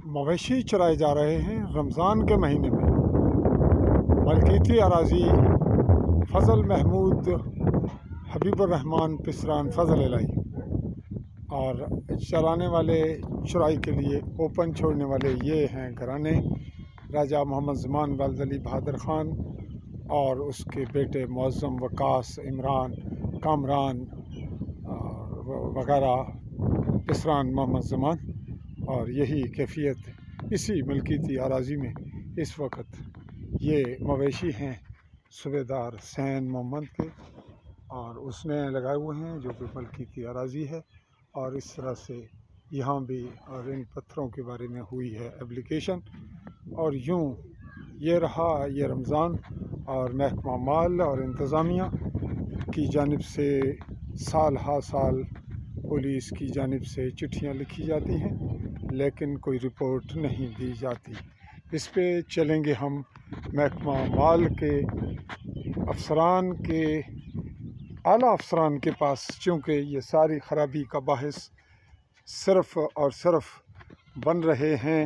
مویشی چرائے جا رہے ہیں رمضان کے مہینے میں۔ ملکیتی اراضی فضل محمود حبیب الرحمان پسران فضل الہی، اور چرانے والے چرائی کے لیے اوپن چھوڑنے والے یہ ہیں گھرانے راجہ محمد زمان والد علی بہادر خان اور اس کے بیٹے معظم وقاص عمران کامران وغیرہ پسران محمد زمان، اور یہی کیفیت اسی ملکیتی اراضی میں اس وقت یہ مویشی ہیں صوبیدار حسین محمد کے، اور اس نے لگائے ہوئے ہیں جو کہ ملکیتی اراضی ہے، اور اس طرح سے یہاں بھی اور ان پتھروں کے بارے میں ہوئی ہے اپلیکیشن، اور یوں یہ رہا یہ رمضان، اور محکمہ مال اور انتظامیہ کی جانب سے سال ہا سال پولیس کی جانب سے چٹھیاں لکھی جاتی ہیں لیکن کوئی رپورٹ نہیں دی جاتی۔ اس پہ چلیں گے ہم محکمہ مال کے افسران کے اعلیٰ افسران کے پاس، چونکہ یہ ساری خرابی کا باعث صرف اور صرف بن رہے ہیں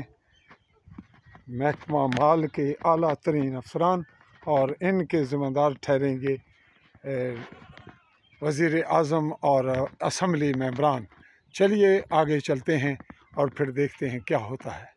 محکمہ مال کے اعلیٰ ترین افسران، اور ان کے ذمہ دار ٹھہریں گے وزیر اعظم اور اسمبلی ممبران۔ چلیے آگے چلتے ہیں اور پھر دیکھتے ہیں کیا ہوتا ہے۔